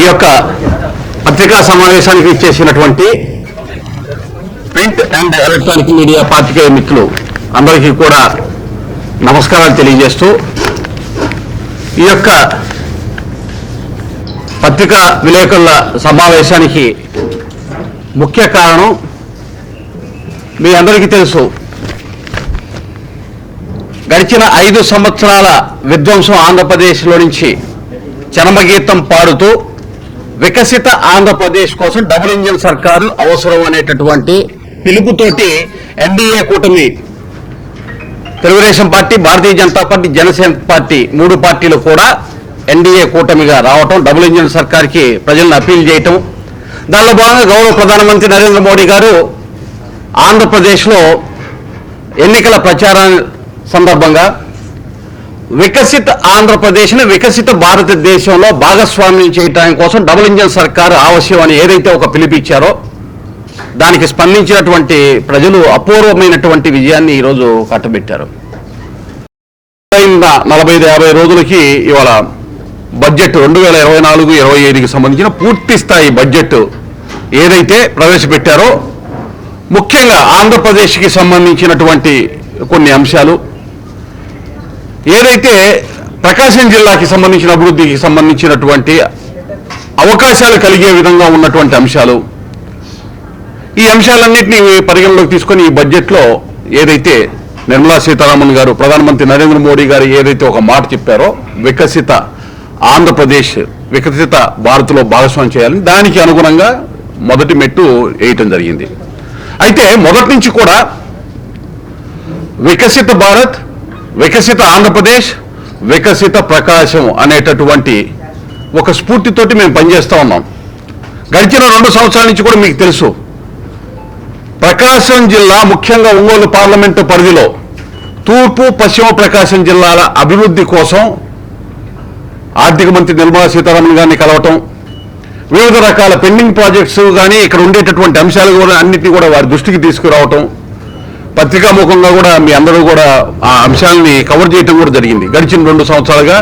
యొక్క పత్రికా సమావేశానికి ఇచ్చేసినటువంటి ప్రింట్ అండ్ ఎలక్ట్రానిక్ మీడియా పాత్రికేయ మిత్రులు అందరికీ కూడా నమస్కారాలు తెలియజేస్తూ ఈ యొక్క పత్రికా విలేకరుల సమావేశానికి ముఖ్య కారణం మీ అందరికీ తెలుసు. గడిచిన 5 సంవత్సరాల విధ్వంసం ఆంధ్రప్రదేశ్లో నుంచి చరమగీతం పాడుతూ వికసిత ఆంధ్రప్రదేశ్ కోసం డబుల్ ఇంజిన్ సర్కారు అవసరం అనేటటువంటి పిలుపుతోటి ఎన్డీఏ కూటమి Telugu Desam party, Bharatiya Janata party, Janasena party 3 పార్టీలు కూడా ఎన్డీఏ కూటమిగా రావటం, డబుల్ ఇంజిన్ సర్కార్కి ప్రజలను అప్పీల్ చేయటం. దానిలో భాగంగా గౌరవ ప్రధానమంత్రి నరేంద్ర మోడీ గారు ఆంధ్రప్రదేశ్లో ఎన్నికల ప్రచారం సందర్భంగా వికసిత ఆంధ్రప్రదేశ్ని వికసిత భారతదేశంలో భాగస్వామ్యం చేయడం కోసం డబుల్ ఇంజిన్ సర్కారు ఆవశ్యం అని ఏదైతే ఒక పిలుపిచ్చారో దానికి స్పందించినటువంటి ప్రజలు అపూర్వమైనటువంటి విజయాన్ని ఈరోజు కట్టబెట్టారు. 45-50 రోజులకి ఇవాళ బడ్జెట్ 2024-25కి సంబంధించిన పూర్తి స్థాయి బడ్జెట్ ఏదైతే ప్రవేశపెట్టారో ముఖ్యంగా ఆంధ్రప్రదేశ్కి సంబంధించినటువంటి కొన్ని అంశాలు, ఏదైతే ప్రకాశం జిల్లాకి సంబంధించిన అభివృద్ధికి సంబంధించినటువంటి అవకాశాలు కలిగే విధంగా ఉన్నటువంటి అంశాలు, ఈ అంశాలన్నింటినీ పరిగణలోకి తీసుకొని ఈ బడ్జెట్లో ఏదైతే నిర్మలా సీతారామన్ గారు, ప్రధానమంత్రి నరేంద్ర మోడీ గారు ఏదైతే ఒక మాట చెప్పారో వికసిత ఆంధ్రప్రదేశ్ వికసిత భారత్లో భాగస్వామ్యం చేయాలని, దానికి అనుగుణంగా మొదటి మెట్టు వేయటం జరిగింది. అయితే మొదటి నుంచి కూడా వికసిత భారత్, వికసిత ఆంధ్రప్రదేశ్, వికసిత ప్రకాశం అనేటటువంటి ఒక స్ఫూర్తితోటి మేము పనిచేస్తూ ఉన్నాం. గడిచిన 2 సంవత్సరాల నుంచి కూడా మీకు తెలుసు, ప్రకాశం జిల్లా ముఖ్యంగా ఒంగోలు పార్లమెంటు పరిధిలో తూర్పు పశ్చిమ ప్రకాశం జిల్లాల అభివృద్ధి కోసం ఆర్థిక మంత్రి నిర్మలా సీతారామన్ గారిని కలవటం, వివిధ రకాల పెండింగ్ ప్రాజెక్ట్స్ కానీ ఇక్కడ ఉండేటటువంటి అంశాలు కూడా అన్నింటినీ కూడా వారి దృష్టికి తీసుకురావటం, పత్రికాముఖంగా కూడా మీ అందరూ కూడా ఆ అంశాలని కవర్ చేయటం కూడా జరిగింది. గడిచిన 2 సంవత్సరాలుగా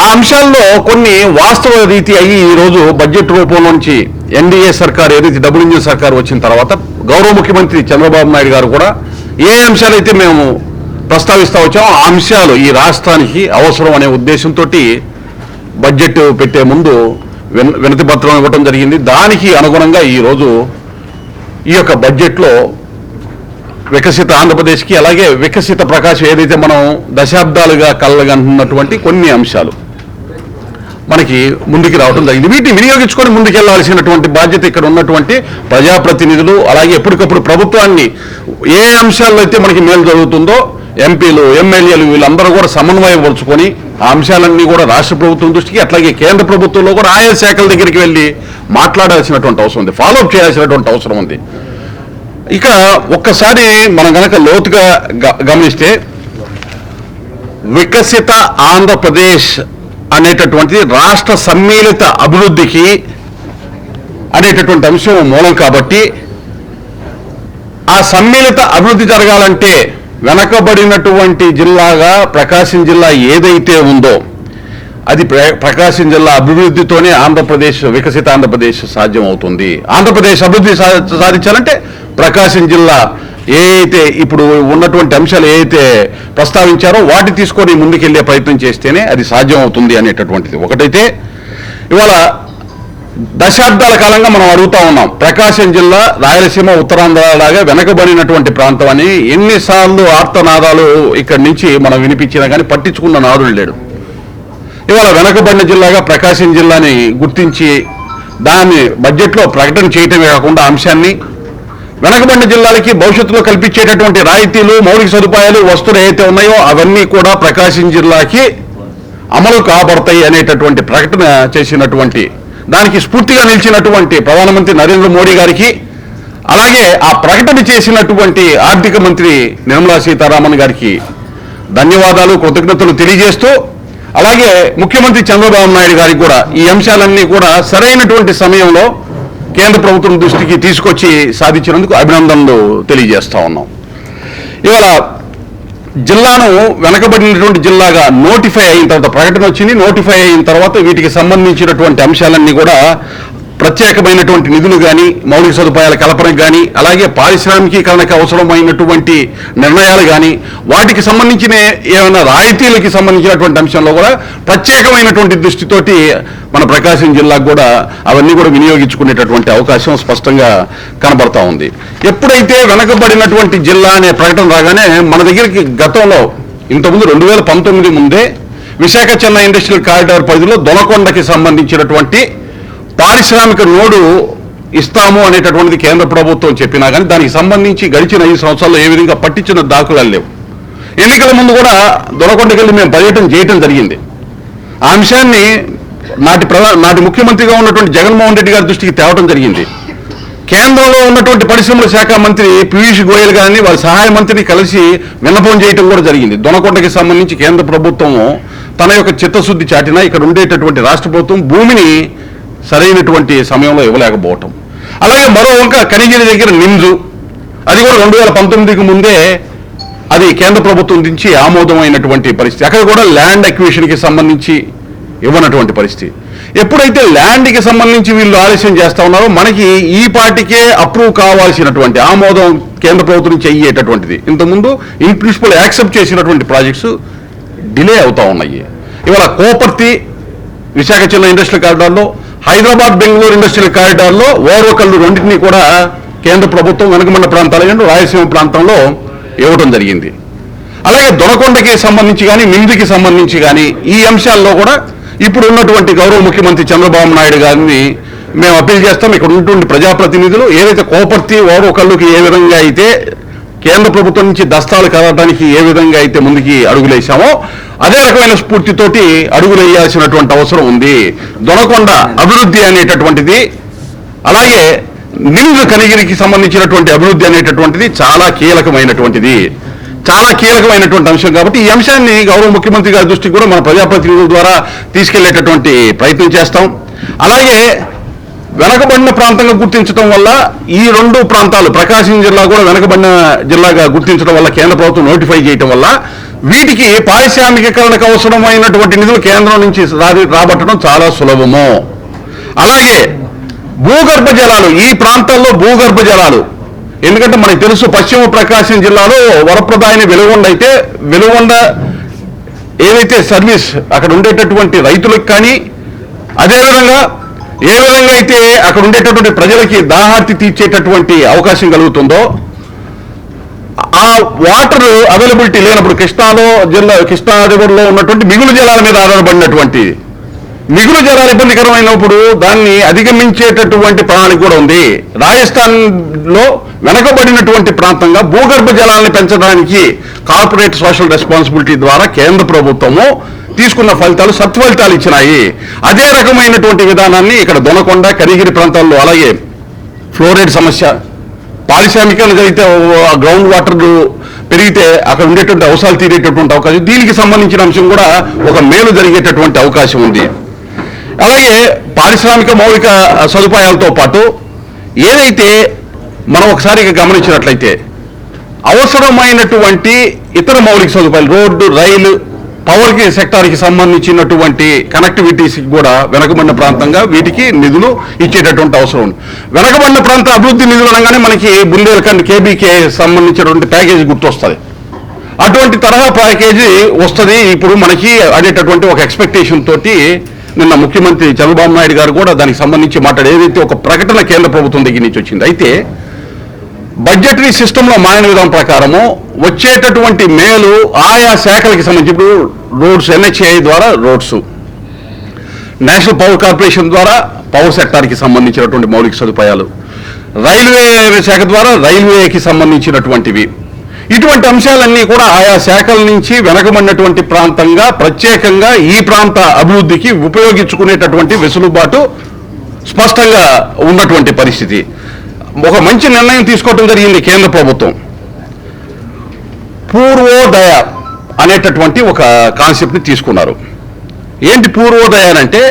ఆ అంశాల్లో కొన్ని వాస్తవ రీతి అయ్యి ఈరోజు బడ్జెట్ రూపంలో నుంచి ఎన్డీఏ సర్కార్ ఏదైతే డబుల్ ఇంజిన్ సర్కార్ వచ్చిన తర్వాత గౌరవ ముఖ్యమంత్రి చంద్రబాబు నాయుడు గారు కూడా ఏ అంశాలైతే మేము ప్రస్తావిస్తూ వచ్చామో ఆ అంశాలు ఈ రాష్ట్రానికి అవసరం అనే ఉద్దేశంతో బడ్జెట్ పెట్టే ముందు వినతి పత్రం ఇవ్వటం జరిగింది. దానికి అనుగుణంగా ఈరోజు ఈ యొక్క బడ్జెట్లో వికసిత ఆంధ్రప్రదేశ్కి అలాగే వికసిత ప్రకాశం ఏదైతే మనం దశాబ్దాలుగా కలగంటున్నటువంటి కొన్ని అంశాలు మనకి ముందుకు రావడం జరిగింది. వీటిని వినియోగించుకొని ముందుకెళ్లాల్సినటువంటి బాధ్యత ఇక్కడ ఉన్నటువంటి ప్రజాప్రతినిధులు, అలాగే ఎప్పటికప్పుడు ప్రభుత్వాన్ని ఏ అంశాల్లో అయితే మనకి మేలు జరుగుతుందో ఎంపీలు, ఎమ్మెల్యేలు వీళ్ళందరూ కూడా సమన్వయం పరుచుకొని ఆ అంశాలన్నీ కూడా రాష్ట్ర ప్రభుత్వం దృష్టికి అట్లాగే కేంద్ర ప్రభుత్వంలో కూడా ఆయా శాఖల దగ్గరికి వెళ్ళి మాట్లాడాల్సినటువంటి అవసరం ఉంది, ఫాలోఅప్ చేయాల్సినటువంటి అవసరం ఉంది. ఇక ఒక్కసారి మనం కనుక లోతుగా గమనిస్తే వికసిత ఆంధ్రప్రదేశ్ అనేటటువంటిది రాష్ట్ర సమ్మిళిత అభివృద్ధికి అనేటటువంటి అంశం మూలం కాబట్టి ఆ సమ్మిళిత అభివృద్ధి జరగాలంటే వెనకబడినటువంటి జిల్లాగా ప్రకాశం జిల్లా ఏదైతే ఉందో అది ప్రకాశం జిల్లా అభివృద్ధితోనే ఆంధ్రప్రదేశ్ వికసిత ఆంధ్రప్రదేశ్ సాధ్యం అవుతుంది. ఆంధ్రప్రదేశ్ అభివృద్ధి సాధించాలంటే ప్రకాశం జిల్లా ఏదైతే ఇప్పుడు ఉన్నటువంటి అంశాలు ఏదైతే ప్రస్తావించారో వాటి తీసుకొని ముందుకెళ్లే ప్రయత్నం చేస్తేనే అది సాధ్యం అవుతుంది అనేటటువంటిది ఒకటైతే. ఇవాళ దశాబ్దాల కాలంగా మనం అడుగుతా ఉన్నాం, ప్రకాశం జిల్లా రాయలసీమ ఉత్తరాంధ్ర లాగా వెనకబడినటువంటి ప్రాంతం అని ఎన్నిసార్లు ఆర్తనాదాలు ఇక్కడి నుంచి మనం వినిపించినా కానీ పట్టించుకున్న నాదులు లేడు. ఇవాళ వెనకబడిన జిల్లాగా ప్రకాశం జిల్లాని గుర్తించి దాన్ని బడ్జెట్లో ప్రకటన చేయటమే కాకుండా అంశాన్ని వెనకబడిన జిల్లాలకి భవిష్యత్తులో కల్పించేటటువంటి రాయితీలు, మౌలిక సదుపాయాలు, వస్తువులు ఏవైతే ఉన్నాయో అవన్నీ కూడా ప్రకాశం జిల్లాకి అమలు కాబడతాయి అనేటటువంటి ప్రకటన చేసినటువంటి దానికి స్ఫూర్తిగా నిలిచినటువంటి ప్రధానమంత్రి నరేంద్ర మోడీ గారికి, అలాగే ఆ ప్రకటన చేసినటువంటి ఆర్థిక మంత్రి నిర్మలా సీతారామన్ గారికి ధన్యవాదాలు, కృతజ్ఞతలు తెలియజేస్తూ, అలాగే ముఖ్యమంత్రి చంద్రబాబు నాయుడు గారికి కూడా ఈ అంశాలన్నీ కూడా సరైనటువంటి సమయంలో కేంద్ర ప్రభుత్వం దృష్టికి తీసుకొచ్చి సాధించినందుకు అభినందనలు తెలియజేస్తా ఉన్నాం. ఇవాళ జిల్లాను వెనకబడినటువంటి జిల్లాగా నోటిఫై అయిన తర్వాత ప్రకటన వచ్చింది. నోటిఫై అయిన తర్వాత వీటికి సంబంధించినటువంటి అంశాలన్నీ కూడా ప్రత్యేకమైనటువంటి నిధులు కానీ, మౌలిక సదుపాయాల కల్పనకు కానీ, అలాగే పారిశ్రామికీకరణకు అవసరమైనటువంటి నిర్ణయాలు కానీ, వాటికి సంబంధించిన ఏమైనా రాయితీలకి సంబంధించినటువంటి అంశంలో కూడా ప్రత్యేకమైనటువంటి దృష్టితోటి మన ప్రకాశం జిల్లాకు కూడా అవన్నీ కూడా వినియోగించుకునేటటువంటి అవకాశం స్పష్టంగా కనబడతా ఉంది. ఎప్పుడైతే వెనకబడినటువంటి జిల్లా అనే ప్రకటన రాగానే మన దగ్గరికి గతంలో ఇంతకుముందు 2019 ముందే విశాఖ చెన్నై ఇండస్ట్రియల్ కారిడార్ పరిధిలో దొనకొండకి సంబంధించినటువంటి పారిశ్రామిక నోడు ఇస్తాము అనేటటువంటిది కేంద్ర ప్రభుత్వం చెప్పినా కానీ దానికి సంబంధించి గడిచిన 5 సంవత్సరాల్లో ఏ విధంగా పట్టించిన దాఖలాలు లేవు. ఎన్నికల ముందు కూడా దొనకొండకి వెళ్ళి మేము పర్యటన చేయటం జరిగింది. ఆ అంశాన్ని నాటి ముఖ్యమంత్రిగా ఉన్నటువంటి జగన్మోహన్ రెడ్డి గారి దృష్టికి తేవడం జరిగింది. కేంద్రంలో ఉన్నటువంటి పరిశ్రమల శాఖ మంత్రి పీయూష్ గోయల్ గారిని వారి సహాయ మంత్రిని కలిసి విన్నపం చేయటం కూడా జరిగింది. దొనకొండకి సంబంధించి కేంద్ర ప్రభుత్వం తన యొక్క చిత్తశుద్ధి చాటినా ఇక్కడ ఉండేటటువంటి రాష్ట్ర ప్రభుత్వం భూమిని సరైనటువంటి సమయంలో ఇవ్వలేకపోవటం. అలాగే మరో వంక కనిగిరి దగ్గర నిమ్జు, అది కూడా 2019కి ముందే అది కేంద్ర ప్రభుత్వం నుంచి ఆమోదమైనటువంటి పరిస్థితి. అక్కడ కూడా ల్యాండ్ అక్విజిషన్కి సంబంధించి ఇవ్వనటువంటి పరిస్థితి. ఎప్పుడైతే ల్యాండ్కి సంబంధించి వీళ్ళు ఆలస్యం చేస్తా ఉన్నారో మనకి ఈ పార్టీకే అప్రూవ్ కావాల్సినటువంటి ఆమోదం కేంద్ర ప్రభుత్వం నుంచి అయ్యేటటువంటిది ఇంతకుముందు ఇన్ ప్రిన్సిపల్ యాక్సెప్ట్ చేసినటువంటి ప్రాజెక్ట్స్ డిలే అవుతా ఉన్నాయి. ఇవాళ కోపర్తి విశాఖ చెన్నై ఇండస్ట్రియల్ కారిడార్లో, హైదరాబాద్ బెంగళూరు ఇండస్ట్రియల్ కారిడార్లో ఓర్వకల్లు రెండింటినీ కూడా కేంద్ర ప్రభుత్వం వెనుకబడిన ప్రాంతాలు రాయలసీమ ప్రాంతంలో ఇవ్వడం జరిగింది. అలాగే దొనకొండకి సంబంధించి కానీ, నిమ్దికి సంబంధించి కానీ ఈ అంశాల్లో కూడా ఇప్పుడు ఉన్నటువంటి గౌరవ ముఖ్యమంత్రి చంద్రబాబు నాయుడు గారిని మేము అప్పీల్ చేస్తాం. ఇక్కడ ఉన్నటువంటి ప్రజాప్రతినిధులు ఏదైతే కోపర్తి ఓర్వకల్లుకి ఏ విధంగా అయితే కేంద్ర ప్రభుత్వం నుంచి దస్తాలు కలగడానికి ఏ విధంగా అయితే ముందుకి అడుగులేశామో అదే రకమైన స్ఫూర్తితోటి అడుగులేయాల్సినటువంటి అవసరం ఉంది. దొనకొండ అభివృద్ధి అనేటటువంటిది, అలాగే నిమ్జ్ కనిగిరికి సంబంధించినటువంటి అభివృద్ధి అనేటటువంటిది చాలా కీలకమైనటువంటిది, చాలా కీలకమైనటువంటి అంశం. కాబట్టి ఈ అంశాన్ని గౌరవ ముఖ్యమంత్రి గారి దృష్టికి కూడా మన ప్రజాప్రతినిధుల ద్వారా తీసుకెళ్లేటటువంటి ప్రయత్నం చేస్తాం. అలాగే వెనకబడిన ప్రాంతంగా గుర్తించడం వల్ల ఈ 2 ప్రాంతాలు ప్రకాశం జిల్లా కూడా వెనకబడిన జిల్లాగా గుర్తించడం వల్ల కేంద్ర ప్రభుత్వం నోటిఫై చేయడం వల్ల వీటికి పారిశ్రామికీకరణకు అవసరమైనటువంటి నిధులు కేంద్రం నుంచి రాబట్టడం చాలా సులభము. అలాగే భూగర్భ జలాలు, ఈ ప్రాంతాల్లో భూగర్భ జలాలు, ఎందుకంటే మనకు తెలుసు పశ్చిమ ప్రకాశం జిల్లాలో వరప్రదాయని వెలుగొండ అయితే వెలుగొండ ఏదైతే సర్వీస్ అక్కడ ఉండేటటువంటి రైతులకు కానీ, అదేవిధంగా ఏ విధంగా అయితే అక్కడ ఉండేటటువంటి ప్రజలకి దాహార్తి తీర్చేటటువంటి అవకాశం కలుగుతుందో ఆ వాటర్ అవైలబిలిటీ లేనప్పుడు కృష్ణా రివర్లో ఉన్నటువంటి మిగులు జలాల మీద ఆధారపడినటువంటి మిగులు జలాలు ఇబ్బందికరమైనప్పుడు దాన్ని అధిగమించేటటువంటి ప్రణాళిక కూడా ఉంది. రాజస్థాన్లో వెనకబడినటువంటి ప్రాంతంగా భూగర్భ జలాలను పెంచడానికి కార్పొరేట్ సోషల్ రెస్పాన్సిబిలిటీ ద్వారా కేంద్ర ప్రభుత్వము తీసుకున్న ఫలితాలు సత్ఫలితాలు ఇచ్చినాయి. అదే రకమైనటువంటి విధానాన్ని ఇక్కడ దొనకొండ కనిగిరి ప్రాంతాల్లో, అలాగే ఫ్లోరైడ్ సమస్య, పారిశ్రామికీకరణ జరిగితే గ్రౌండ్ వాటర్ పెరిగితే అక్కడ ఉండేటువంటి అవసరాలు తీరేటటువంటి అవకాశం, దీనికి సంబంధించిన అంశం కూడా ఒక మేలు జరిగేటటువంటి అవకాశం ఉంది. అలాగే పారిశ్రామిక మౌలిక సదుపాయాలతో పాటు ఏదైతే మనం ఒకసారి గమనించినట్లయితే అవసరమైనటువంటి ఇతర మౌలిక సదుపాయాలు, రోడ్డు, రైలు, పవర్ సెక్టార్కి సంబంధించినటువంటి కనెక్టివిటీస్కి కూడా వెనకబడిన ప్రాంతంగా వీటికి నిధులు ఇచ్చేటటువంటి అవసరం ఉంది. వెనకబడిన ప్రాంత అభివృద్ధి నిధులు అనగానే మనకి బుందేల్ఖండ్ కేబీకే సంబంధించినటువంటి ప్యాకేజీ గుర్తొస్తుంది. అటువంటి తరహా ప్యాకేజీ వస్తుంది ఇప్పుడు మనకి అనేటటువంటి ఒక ఎక్స్పెక్టేషన్ తోటి నిన్న ముఖ్యమంత్రి చంద్రబాబు నాయుడు గారు కూడా దానికి సంబంధించి మాట్లాడే ఏదైతే ఒక ప్రకటన కేంద్ర ప్రభుత్వం దగ్గర నుంచి వచ్చింది. అయితే బడ్జెటరీ సిస్టంలో మారిన విధానం ప్రకారము వచ్చేటటువంటి మేలు ఆయా శాఖలకి సంబంధించి ఇప్పుడు రోడ్స్, NHAI ద్వారా రోడ్స్, నేషనల్ పవర్ కార్పొరేషన్ ద్వారా పవర్ సెక్టార్కి సంబంధించినటువంటి మౌలిక సదుపాయాలు, రైల్వే శాఖ ద్వారా రైల్వేకి సంబంధించినటువంటివి, ఇటువంటి అంశాలన్నీ కూడా ఆయా శాఖల నుంచి వెనకబడినటువంటి ప్రాంతంగా ప్రత్యేకంగా ఈ ప్రాంత అభివృద్ధికి ఉపయోగించుకునేటటువంటి వెసులుబాటు స్పష్టంగా ఉన్నటువంటి పరిస్థితి. ఒక మంచి నిర్ణయం తీసుకోవడం జరిగింది కేంద్ర ప్రభుత్వం. పూర్వోదయ అనేటటువంటి ఒక కాన్సెప్ట్ని తీసుకున్నారు. ఏంటి పూర్వోదయ అంటే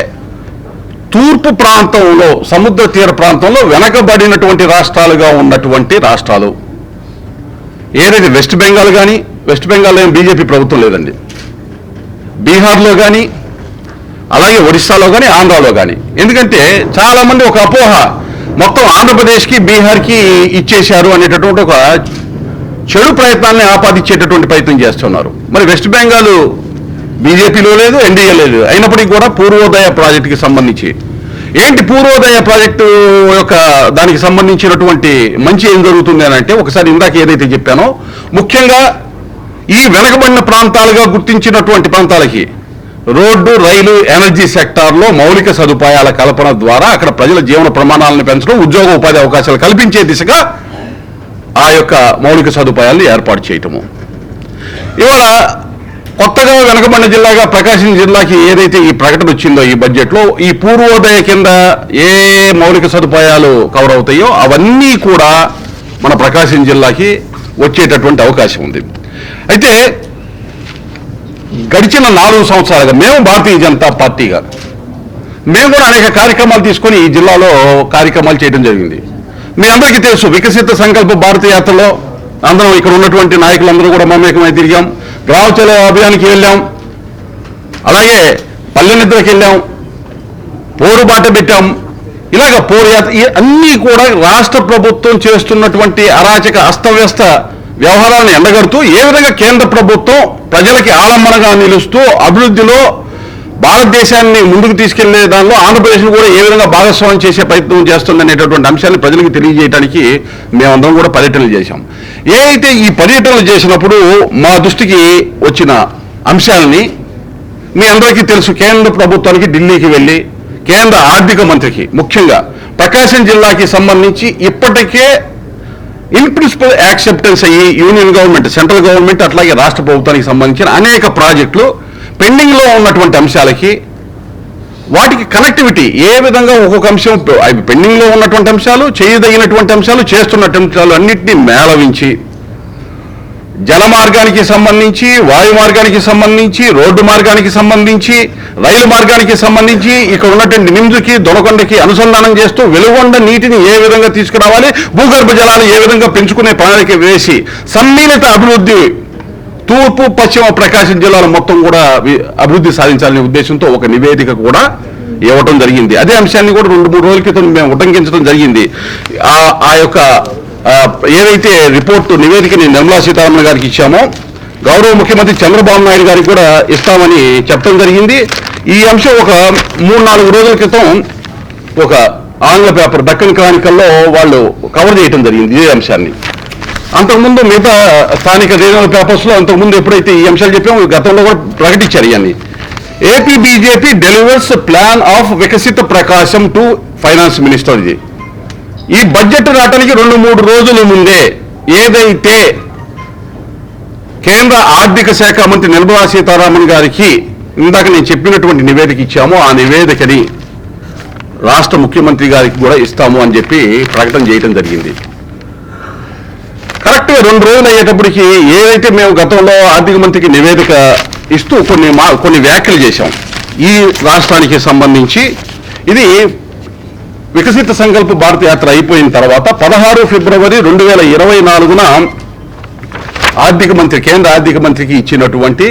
తూర్పు ప్రాంతంలో, సముద్ర తీర ప్రాంతంలో వెనకబడినటువంటి రాష్ట్రాలుగా ఉన్నటువంటి రాష్ట్రాలు ఏదైతే వెస్ట్ బెంగాల్ కానీ, వెస్ట్ బెంగాల్లో ఏం బీజేపీ ప్రభుత్వం లేదండి. బీహార్లో కానీ, అలాగే ఒడిస్సాలో కానీ, ఆంధ్రాలో కానీ. ఎందుకంటే చాలామంది ఒక అపోహ, మొత్తం ఆంధ్రప్రదేశ్కి బీహార్కి ఇచ్చేశారు అనేటటువంటి ఒక చెడు ప్రయత్నాన్ని ఆపాదించేటటువంటి ప్రయత్నం చేస్తున్నారు. మరి వెస్ట్ బెంగాల్ బీజేపీలో లేదు, ఎన్డీఏ లేదు, అయినప్పటికీ కూడా పూర్వోదయ ప్రాజెక్టుకి సంబంధించి ఏంటి పూర్వోదయ ప్రాజెక్టు యొక్క దానికి సంబంధించినటువంటి మంచి ఏం జరుగుతుంది అని అంటే, ఒకసారి ఇందాక ఏదైతే చెప్పానో, ముఖ్యంగా ఈ వెనకబడిన ప్రాంతాలుగా గుర్తించినటువంటి ప్రాంతాలకి రోడ్డు, రైలు, ఎనర్జీ సెక్టార్లో మౌలిక సదుపాయాల కల్పన ద్వారా అక్కడ ప్రజల జీవన ప్రమాణాలను పెంచడం, ఉద్యోగ ఉపాధి అవకాశాలు కల్పించే దిశగా ఆ యొక్క మౌలిక సదుపాయాలను ఏర్పాటు చేయటము. ఇవాళ కొత్తగా వెనకబడిన జిల్లాగా ప్రకాశం జిల్లాకి ఏదైతే ఈ ప్రకటన వచ్చిందో ఈ బడ్జెట్లో, ఈ పూర్వోదయ కింద ఏ మౌలిక సదుపాయాలు కవర్ అవుతాయో అవన్నీ కూడా మన ప్రకాశం జిల్లాకి వచ్చేటటువంటి అవకాశం ఉంది. అయితే గడిచిన 4 సంవత్సరాలుగా మేము భారతీయ జనతా పార్టీగా మేము కూడా అనేక కార్యక్రమాలు తీసుకొని ఈ జిల్లాలో కార్యక్రమాలు చేయడం జరిగింది. మీ అందరికీ తెలుసు, వికసిత సంకల్ప భారత యాత్రలో అందరం ఇక్కడ ఉన్నటువంటి నాయకులందరూ కూడా మమేకమై తిరిగాం. గ్రామ చలో అభియానికి వెళ్ళాం, అలాగే పల్లె నిద్రకి వెళ్ళాం, పోరుబాట పెట్టాం. ఇలాగ పోరు యాత్ర అన్నీ కూడా రాష్ట్ర ప్రభుత్వం చేస్తున్నటువంటి అరాచక అస్తవ్యస్త వ్యవహారాలను ఎండగడుతూ ఏ విధంగా కేంద్ర ప్రభుత్వం ప్రజలకి ఆలంబనగా నిలుస్తూ అభివృద్ధిలో భారతదేశాన్ని ముందుకు తీసుకెళ్లే దానిలో ఆంధ్రప్రదేశ్ను కూడా ఏ విధంగా భాగస్వామ్యం చేసే ప్రయత్నం చేస్తుందనేటటువంటి అంశాన్ని ప్రజలకు తెలియజేయడానికి మేమందరం కూడా పర్యటనలు చేశాం. ఏ అయితే ఈ పర్యటనలు చేసినప్పుడు మా దృష్టికి వచ్చిన అంశాలని మీ అందరికీ తెలుసు, కేంద్ర ప్రభుత్వానికి ఢిల్లీకి వెళ్ళి కేంద్ర ఆర్థిక మంత్రికి, ముఖ్యంగా ప్రకాశం జిల్లాకి సంబంధించి ఇప్పటికే ఇన్ ప్రిన్సిపల్ యాక్సెప్టెన్స్ అయ్యి యూనియన్ గవర్నమెంట్, సెంట్రల్ గవర్నమెంట్, అట్లాగే రాష్ట్ర ప్రభుత్వానికి సంబంధించిన అనేక ప్రాజెక్టులు పెండింగ్లో ఉన్నటువంటి అంశాలకి వాటికి కనెక్టివిటీ ఏ విధంగా ఒక్కొక్క అంశం, అవి పెండింగ్లో ఉన్నటువంటి అంశాలు, చేయదగినటువంటి అంశాలు, చేస్తున్నటువంటి అంశాలు అన్నింటినీ మేళవించి జల మార్గానికి సంబంధించి, వాయు మార్గానికి సంబంధించి, రోడ్డు మార్గానికి సంబంధించి, రైలు మార్గానికి సంబంధించి ఇక్కడ ఉన్నటువంటి నిమ్స్కి, దొనకొండకి అనుసంధానం చేస్తూ వెలుగొండ నీటిని ఏ విధంగా తీసుకురావాలి, భూగర్భ జలాలు ఏ విధంగా పెంచుకునే ప్రణాళిక వేసి సమ్మిళిత అభివృద్ధి తూర్పు పశ్చిమ ప్రకాశం జిల్లాలో మొత్తం కూడా అభివృద్ధి సాధించాలనే ఉద్దేశంతో ఒక నివేదిక కూడా ఇవ్వటం జరిగింది. అదే అంశాన్ని కూడా 2-3 రోజుల క్రితం మేము ఉటంకించడం జరిగింది. ఆ యొక్క ఏదైతే రిపోర్టు నివేదికని నిర్మలా సీతారామన్ గారికి ఇచ్చామో, గౌరవ ముఖ్యమంత్రి చంద్రబాబు నాయుడు గారికి కూడా ఇస్తామని చెప్పడం జరిగింది. ఈ అంశం ఒక 3-4 రోజుల క్రితం ఒక ఆంగ్ల పేపర్ దక్కన్ క్రానికల్లో వాళ్ళు కవర్ చేయడం జరిగింది ఇదే అంశాన్ని. అంతకుముందు మిగతా స్థానిక రీజనల్ పేపర్స్లో అంతకుముందు ఎప్పుడైతే ఈ అంశాలు చెప్పామో గతంలో కూడా ప్రకటించారు. ఇవన్నీ AP BJP delivers plan of వికసిత ప్రకాశం టు ఫైనాన్స్ మినిస్టర్. ఇది ఈ బడ్జెట్ రావడానికి 2-3 రోజుల ముందే ఏదైతే కేంద్ర ఆర్థిక శాఖ మంత్రి నిర్మలా సీతారామన్ గారికి ఇందాక నేను చెప్పినటువంటి నివేదిక ఇచ్చామో ఆ నివేదికని రాష్ట్ర ముఖ్యమంత్రి గారికి కూడా ఇస్తాము అని చెప్పి ప్రకటన చేయడం జరిగింది. కరెక్ట్గా 2 రోజులు అయ్యేటప్పటికి ఏదైతే మేము గతంలో ఆర్థిక మంత్రికి నివేదిక ఇస్తూ కొన్ని వ్యాఖ్యలు చేశాం ఈ రాష్ట్రానికి సంబంధించి. ఇది వికసిత సంకల్ప భారత యాత్ర అయిపోయిన తర్వాత 16 ఫిబ్రవరి 2024న కేంద్ర ఆర్థిక మంత్రికి ఇచ్చినటువంటి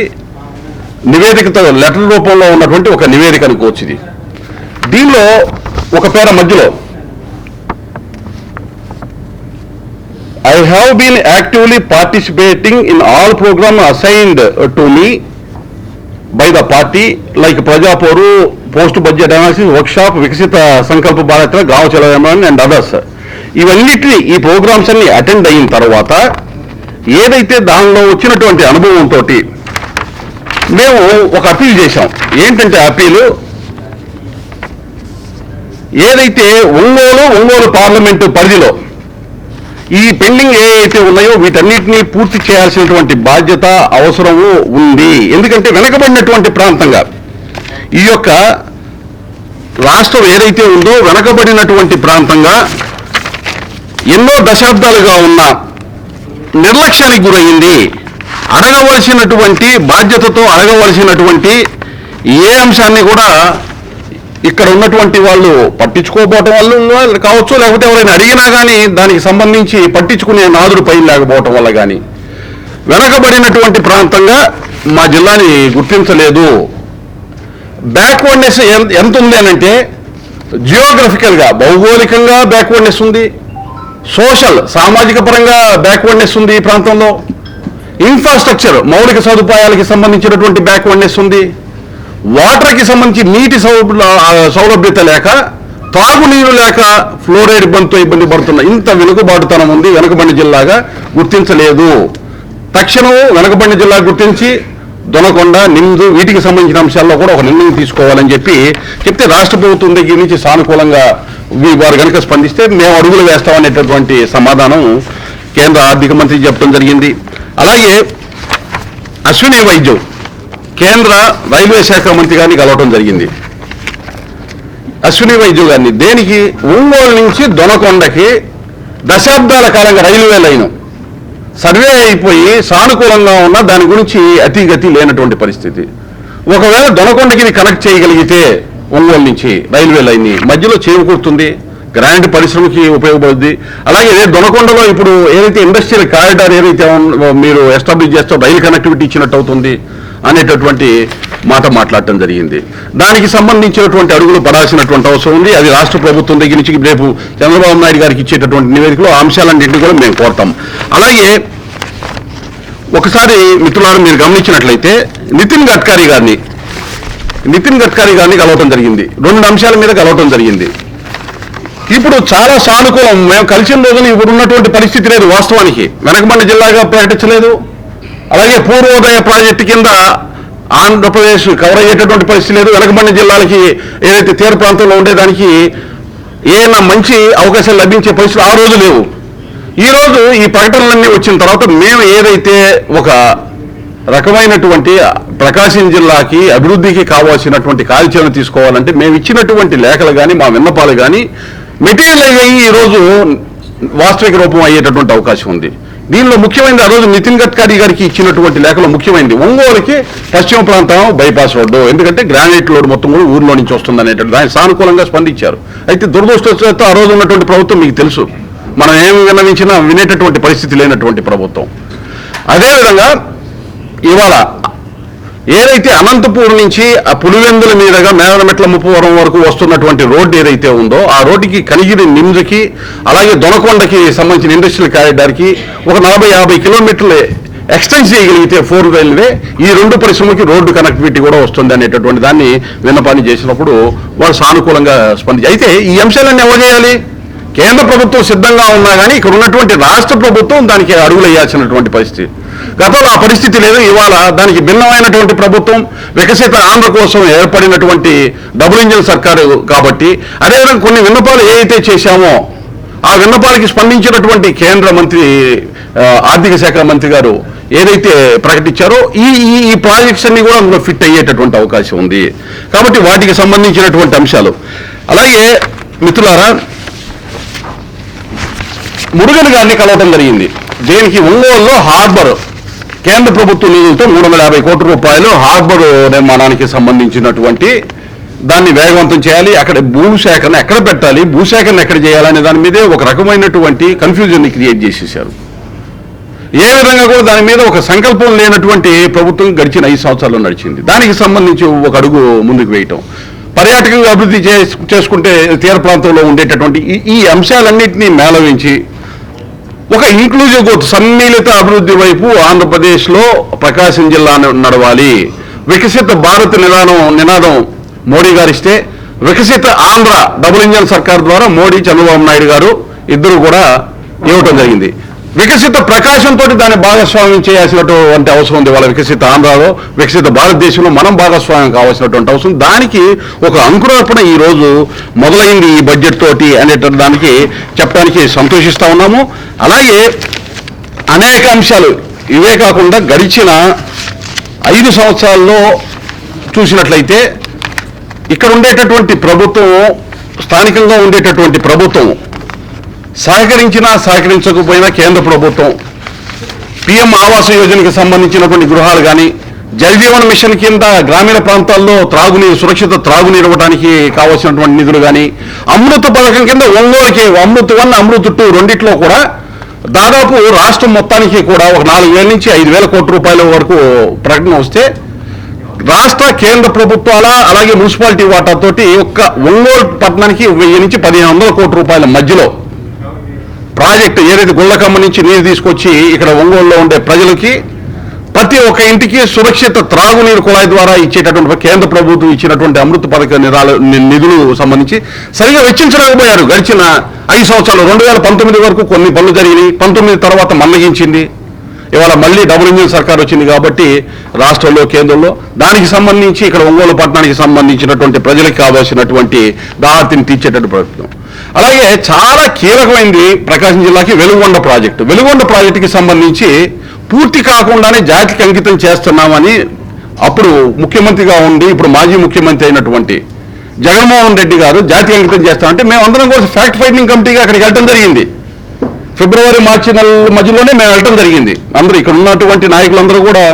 నివేదికతో లెటర్ రూపంలో ఉన్నటువంటి ఒక నివేదిక అనుకోవచ్చు. ఇది దీనిలో ఒక పేర మధ్యలో I have been actively participating in all programs assigned to me by the party like Prajaporu, Post Budget Analysis Workshop, Vikasita Sankalpa Bharatra, Gaon Chalo Abhiyan and others. ఇవన్నిటిని ఈ ప్రోగ్రామ్స్ అన్ని అటెండ్ అయిన తర్వాత ఏదైతే దానిలో వచ్చినటువంటి అనుభవంతో మేము ఒక అపీల్ చేశాం. ఏంటంటే అపీలు ఏదైతే ఒంగోలు పార్లమెంటు పరిధిలో ఈ పెండింగ్ ఏవైతే ఉన్నాయో వీటన్నిటినీ పూర్తి చేయాల్సినటువంటి బాధ్యత అవసరము ఉంది. ఎందుకంటే వెనకబడినటువంటి ప్రాంతంగా ఈ యొక్క రాష్ట్రం ఏదైతే ఉందో వెనకబడినటువంటి ప్రాంతంగా ఎన్నో దశాబ్దాలుగా ఉన్న నిర్లక్ష్యానికి గురైంది. అడగవలసినటువంటి బాధ్యతతో అడగవలసినటువంటి ఏ అంశాన్ని కూడా ఇక్కడ ఉన్నటువంటి వాళ్ళు పట్టించుకోకపోవటం వల్ల కావచ్చు, లేకపోతే ఎవరైనా అడిగినా కానీ దానికి సంబంధించి పట్టించుకునే నాదుడు పైన లేకపోవటం వల్ల కానీ వెనకబడినటువంటి ప్రాంతంగా మా జిల్లాని గుర్తించలేదు. బ్యాక్వర్డ్నెస్ ఎంత ఉంది అనంటే జియోగ్రఫికల్గా భౌగోళికంగా బ్యాక్వర్డ్నెస్ ఉంది, సోషల్ సామాజిక పరంగా బ్యాక్వర్డ్నెస్ ఉంది. ఈ ప్రాంతంలో ఇన్ఫ్రాస్ట్రక్చర్ మౌలిక సదుపాయాలకి సంబంధించినటువంటి బ్యాక్వర్డ్నెస్ ఉంది. వాటర్కి సంబంధించి నీటి సౌలభ్యత లేక, తాగునీరు లేక ఫ్లోరైడ్ ఇబ్బందితో ఇబ్బంది పడుతున్న ఇంత వెనుకబాటుతనం ఉంది. వెనుకబడిన జిల్లాగా గుర్తించలేదు. తక్షణం వెనుకబడిన జిల్లా గుర్తించి దొనకొండ, నిమ్దు వీటికి సంబంధించిన అంశాల్లో కూడా ఒక నిర్ణయం తీసుకోవాలని చెప్తే రాష్ట్ర ప్రభుత్వం దగ్గర నుంచి సానుకూలంగా వారు కనుక స్పందిస్తే మేము అడుగులు వేస్తామనేటటువంటి సమాధానం కేంద్ర ఆర్థిక మంత్రి చెప్పడం జరిగింది. అలాగే అశ్విని వైద్యం కేంద్ర రైల్వే శాఖ మంత్రి గారిని కలవటం జరిగింది. అశ్విని వైద్యం గారిని దేనికి? ఒంగోలు నుంచి దొనకొండకి దశాబ్దాల కాలంగా రైల్వే లైన్ సర్వే అయిపోయి సానుకూలంగా ఉన్న దాని గురించి అతిగతి లేనటువంటి పరిస్థితి. ఒకవేళ దొనకొండకి కనెక్ట్ చేయగలిగితే ఒంగోలు నుంచి రైల్వే లైన్ని మధ్యలో చేకూరుతుంది, గ్రాండ్ పరిశ్రమకి ఉపయోగపడుద్ది. అలాగే దొనకొండలో ఇప్పుడు ఏదైతే ఇండస్ట్రియల్ కారిడార్ ఏదైతే మీరు ఎస్టాబ్లిష్ చేస్తే రైలు కనెక్టివిటీ ఇచ్చినట్టు అవుతుంది అనేటటువంటి మాట మాట్లాడటం జరిగింది. దానికి సంబంధించినటువంటి అడుగులు పడాల్సినటువంటి అవసరం ఉంది. అది రాష్ట్ర ప్రభుత్వం దగ్గర నుంచి రేపు చంద్రబాబు నాయుడు గారికి ఇచ్చేటటువంటి నివేదికలో అంశాలన్నింటినీ కూడా మేము కోరతాం. అలాగే ఒకసారి మిత్రులారా మీరు గమనించినట్లయితే నితిన్ గడ్కరీ గారిని కలవటం జరిగింది. 2 అంశాల మీద కలవటం జరిగింది. ఇప్పుడు చాలా సానుకూలం. మేము కలిసిన రోజున ఇప్పుడు ఉన్నటువంటి పరిస్థితి లేదు. వాస్తవానికి వెనకబడిన జిల్లాగా ప్రకటించలేదు. అలాగే పూర్వోదయ ప్రాజెక్టు కింద ఆంధ్రప్రదేశ్ కవర్ అయ్యేటటువంటి పరిస్థితి లేదు. వెనకబడిన జిల్లాలకి ఏదైతే తీర ప్రాంతంలో ఉండేదానికి ఏమైనా మంచి అవకాశాలు లభించే పరిస్థితులు ఆ రోజు లేవు. ఈరోజు ఈ ప్రకటనలన్నీ వచ్చిన తర్వాత మేము ఏదైతే ఒక రకమైనటువంటి ప్రకాశం జిల్లాకి అభివృద్ధికి కావాల్సినటువంటి కార్యాచరణ తీసుకోవాలంటే మేము ఇచ్చినటువంటి లేఖలు కానీ మా విన్నపాలు కానీ మెటీరియల్ అయ్యి ఈరోజు వాస్తవిక రూపం అయ్యేటటువంటి అవకాశం ఉంది. దీనిలో ముఖ్యమైనది ఆ రోజు నితిన్ గడ్కరీ గారికి ఇచ్చినటువంటి లేఖలో ముఖ్యమైనది ఒంగోలుకి పశ్చిమ ప్రాంతం బైపాస్ రోడ్డు, ఎందుకంటే గ్రానైట్ లోడ్ మొత్తం కూడా ఊర్లో నుంచి వస్తుంది అనేటువంటి దాన్ని సానుకూలంగా స్పందించారు. అయితే దురదృష్టవశాత్తు ఆ రోజు ఉన్నటువంటి ప్రభుత్వం మీకు తెలుసు, మనం ఏమి విన్నవించినా వినేటటువంటి పరిస్థితి లేనటువంటి ప్రభుత్వం. అదేవిధంగా ఇవాళ ఏదైతే అనంతపూర్ నుంచి ఆ పులివెందుల మీదుగా మేనమెట్ల ముప్పవరం వరకు వస్తున్నటువంటి రోడ్డు ఏదైతే ఉందో ఆ రోడ్డుకి కనిగిరి నిమ్జకి అలాగే దొనకొండకి సంబంధించిన ఇండస్ట్రియల్ కారిడార్కి ఒక 40-50 కిలోమీటర్లు ఎక్స్టెండ్ చేయగలిగితే 4 రైల్వే ఈ 2 పరిశ్రమకి రోడ్డు కనెక్టివిటీ కూడా వస్తుంది అనేటటువంటి దాన్ని విన్నపాన్ని చేసినప్పుడు వాళ్ళు సానుకూలంగా స్పందించి, అయితే ఈ అంశాలన్నీ ఎవరు చేయాలి? కేంద్ర ప్రభుత్వం సిద్ధంగా ఉన్నా కానీ ఇక్కడ ఉన్నటువంటి రాష్ట్ర ప్రభుత్వం దానికి అడుగులు వేయాల్సినటువంటి పరిస్థితి. గతంలో ఆ పరిస్థితి లేదు. ఇవాళ దానికి భిన్నమైనటువంటి ప్రభుత్వం వికసిత ఆంధ్ర కోసం ఏర్పడినటువంటి డబుల్ ఇంజిన్ సర్కారు కాబట్టి, అదేవిధంగా కొన్ని విన్నపాలు ఏవైతే చేశామో ఆ విన్నపాలకి స్పందించినటువంటి కేంద్ర మంత్రి ఆర్థిక శాఖ మంత్రి గారు ఏదైతే ప్రకటించారో ఈ ప్రాజెక్ట్స్ అన్ని కూడా అందులో ఫిట్ అయ్యేటటువంటి అవకాశం ఉంది. కాబట్టి వాటికి సంబంధించినటువంటి అంశాలు. అలాగే మిత్రులారా మురుగన్ గారిని కలవటం జరిగింది. దీనికి ఒంగోలులో హార్బర్ కేంద్ర ప్రభుత్వ నిధులతో 350 కోట్ల రూపాయలు హార్బర్ నిర్మాణానికి సంబంధించినటువంటి దాన్ని వేగవంతం చేయాలి. అక్కడ భూసేకరణ ఎక్కడ పెట్టాలి, భూసేకరణ ఎక్కడ చేయాలనే దాని మీదే ఒక రకమైనటువంటి కన్ఫ్యూజన్ని క్రియేట్ చేసేసారు. ఏ విధంగా కూడా దాని మీద ఒక సంకల్పం లేనటువంటి ప్రభుత్వం గడిచిన 5 సంవత్సరాల్లో నడిచింది. దానికి సంబంధించి ఒక అడుగు ముందుకు వేయటం, పర్యాటకంగా అభివృద్ధి చేసుకుంటే తీర ప్రాంతంలో ఉండేటటువంటి ఈ అంశాలన్నింటినీ మేళవించి ఒక ఇంక్లూజివ్ గ్రోత్ సమ్మిళిత అభివృద్ధి వైపు ఆంధ్రప్రదేశ్లో ప్రకాశం జిల్లా నడవాలి. వికసిత భారత్ నినాదం మోడీ గారు ఇస్తే వికసిత ఆంధ్ర డబుల్ ఇంజన్ సర్కార్ ద్వారా మోడీ చంద్రబాబు నాయుడు గారు ఇద్దరు కూడా ఇవ్వటం జరిగింది. వికసిత ప్రకాశంతో దాన్ని భాగస్వామ్యం చేయాల్సినటువంటి అవసరం ఉంది. వాళ్ళ వికసిత ఆంధ్రాలో వికసిత భారతదేశంలో మనం భాగస్వామ్యం కావాల్సినటువంటి అవసరం, దానికి ఒక అంకురార్పణ ఈ రోజు మొదలైంది ఈ బడ్జెట్ తోటి అనేటువంటి దానికి చెప్పడానికి సంతోషిస్తా ఉన్నాము. అలాగే అనేక అంశాలు ఇవే కాకుండా గడిచిన 5 సంవత్సరాల్లో చూసినట్లయితే ఇక్కడ ఉండేటటువంటి ప్రభుత్వం, స్థానికంగా ఉండేటటువంటి ప్రభుత్వం సహకరించినా సహకరించకపోయినా కేంద్ర ప్రభుత్వం పిఎం ఆవాస యోజనకి సంబంధించినటువంటి గృహాలు కానీ, జలజీవన్ మిషన్ కింద గ్రామీణ ప్రాంతాల్లో త్రాగునీరు, సురక్షిత త్రాగునీరు ఇవ్వడానికి కావాల్సినటువంటి నిధులు కానీ, అమృత పథకం కింద ఒంగోలుకి అమృత్ 1 అమృత్ 2 రెండిట్లో కూడా దాదాపు రాష్ట్రం మొత్తానికి కూడా ఒక 4,000 నుంచి 5,000 కోట్ల రూపాయల వరకు ప్రకటన వస్తే రాష్ట్ర కేంద్ర ప్రభుత్వాల అలాగే మున్సిపాలిటీ వాటాతోటి ఒక్క ఒంగోలు పట్టణానికి 1000 నుంచి 1,500 కోట్ల రూపాయల మధ్యలో ప్రాజెక్టు ఏదైతే గుళ్ళకమ్మ నుంచి నీరు తీసుకొచ్చి ఇక్కడ ఒంగోలులో ఉండే ప్రజలకి ప్రతి ఒక్క ఇంటికి సురక్షిత త్రాగునీరు కుళాయి ద్వారా ఇచ్చేటటువంటి కేంద్ర ప్రభుత్వం ఇచ్చినటువంటి అమృత పథక నిధులు సంబంధించి సరిగా వెచ్చించలేకపోయారు. గడిచిన 5 సంవత్సరాలు 2019 వరకు కొన్ని పనులు జరిగినాయి. 19 తర్వాత మన్నగించింది. ఇవాళ మళ్ళీ డబుల్ ఇంజిన్ సర్కార్ వచ్చింది కాబట్టి రాష్ట్రంలో కేంద్రంలో దానికి సంబంధించి ఇక్కడ ఒంగోలు పట్టణానికి సంబంధించినటువంటి ప్రజలకు కావాల్సినటువంటి దాహార్తిని తీర్చేటటువంటి ప్రయత్నం. అలాగే చాలా కీలకమైంది ప్రకాశం జిల్లాకి వెలుగొండ ప్రాజెక్టు. వెలుగొండ ప్రాజెక్టుకి సంబంధించి పూర్తి కాకుండానే జాతికి అంకితం చేస్తున్నామని అప్పుడు ముఖ్యమంత్రిగా ఉండి ఇప్పుడు మాజీ ముఖ్యమంత్రి అయినటువంటి జగన్మోహన్ రెడ్డి గారు జాతికి అంకితం చేస్తామంటే మేమందరం కూడా ఫ్యాక్ట్ ఫైండింగ్ కమిటీగా అక్కడికి వెళ్ళడం జరిగింది. ఫిబ్రవరి మార్చి నెల మధ్యలోనే మేము వెళ్ళడం జరిగింది. అందరూ ఇక్కడ ఉన్నటువంటి నాయకులందరూ కూడా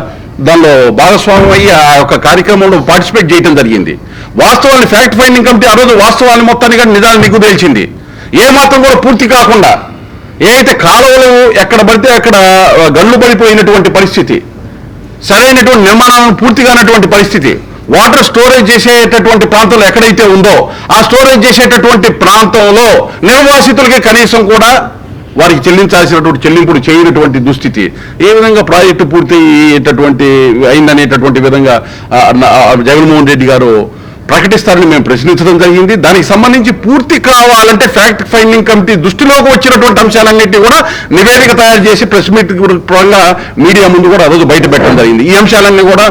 దానిలో భాగస్వామ్యం అయ్యి ఆ యొక్క కార్యక్రమంలో పార్టిసిపేట్ చేయడం జరిగింది. వాస్తవాన్ని ఫ్యాక్ట్ ఫైండింగ్ కమిటీ ఆ రోజు వాస్తవాన్ని మొత్తాన్ని కానీ నిజాన్ని మీకు తెలిసింది. ఏ మాత్రం కూడా పూర్తి కాకుండా ఏదైతే కాలువలు ఎక్కడ పడితే అక్కడ గళ్ళు పడిపోయినటువంటి పరిస్థితి, సరైనటువంటి నిర్మాణాలను పూర్తిగానటువంటి పరిస్థితి, వాటర్ స్టోరేజ్ చేసేటటువంటి ప్రాంతంలో ఎక్కడైతే ఉందో ఆ స్టోరేజ్ చేసేటటువంటి ప్రాంతంలో నిర్వాసితులకి కనీసం కూడా వారికి చెల్లించాల్సినటువంటి చెల్లింపులు చేయనటువంటి దుస్థితి, ఏ విధంగా ప్రాజెక్టు పూర్తి అయ్యేటటువంటి అయిందనేటటువంటి విధంగా జగన్మోహన్ రెడ్డి గారు ప్రకటిస్తారని మేము ప్రశ్నించడం జరిగింది. దానికి సంబంధించి పూర్తి కావాలంటే ఫ్యాక్ట్ ఫైండింగ్ కమిటీ దృష్టిలోకి వచ్చినటువంటి అంశాలన్నింటినీ కూడా నివేదిక తయారు చేసి ప్రెస్ మీట్ పరంగా మీడియా ముందు కూడా ఆ రోజు బయట పెట్టడం జరిగింది. ఈ అంశాలన్నీ కూడా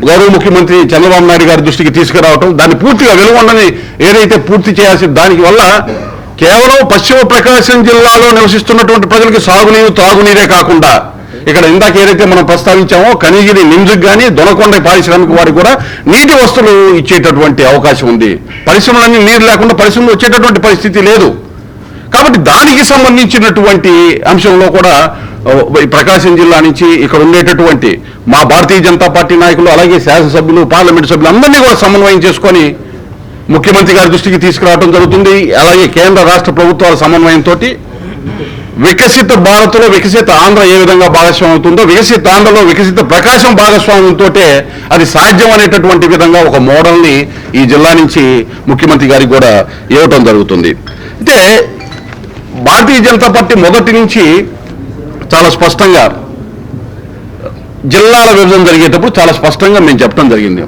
గౌరవ ముఖ్యమంత్రి చంద్రబాబు నాయుడు గారి దృష్టికి తీసుకురావటం, దాన్ని పూర్తిగా వెలుగొండని ఏదైతే పూర్తి చేయాల్సి దానికి వల్ల కేవలం పశ్చిమ ప్రకాశం జిల్లాలో నివసిస్తున్నటువంటి ప్రజలకు సాగునీరు త్రాగునీరే కాకుండా ఇక్కడ ఇందాక ఏదైతే మనం ప్రస్తావించామో కనిగిరి నిమ్స్కి కానీ దొనకొండ పారిశ్రామిక వారికి కూడా నీటి వస్తువులు ఇచ్చేటటువంటి అవకాశం ఉంది. పరిశ్రమలన్నీ నీరు లేకుండా పరిశ్రమలు వచ్చేటటువంటి పరిస్థితి లేదు. కాబట్టి దానికి సంబంధించినటువంటి అంశంలో కూడా ప్రకాశం జిల్లా నుంచి ఇక్కడ ఉండేటటువంటి మా భారతీయ జనతా పార్టీ నాయకులు అలాగే శాసనసభ్యులు పార్లమెంటు సభ్యులు అందరినీ కూడా సమన్వయం చేసుకొని ముఖ్యమంత్రి గారి దృష్టికి తీసుకురావడం జరుగుతుంది. అలాగే కేంద్ర రాష్ట్ర ప్రభుత్వాల సమన్వయంతో వికసిత భారత్లో వికసిత ఆంధ్ర ఏ విధంగా భాగస్వామ్యం అవుతుందో వికసిత ఆంధ్రలో వికసిత ప్రకాశం భాగస్వామ్యంతో అది సాధ్యం అనేటటువంటి విధంగా ఒక మోడల్ని ఈ జిల్లా నుంచి ముఖ్యమంత్రి గారికి కూడా ఇవ్వటం జరుగుతుంది. అయితే భారతీయ జనతా పార్టీ మొదటి నుంచి చాలా స్పష్టంగా జిల్లాల విభజన జరిగేటప్పుడు చాలా స్పష్టంగా మేము చెప్పడం జరిగింది.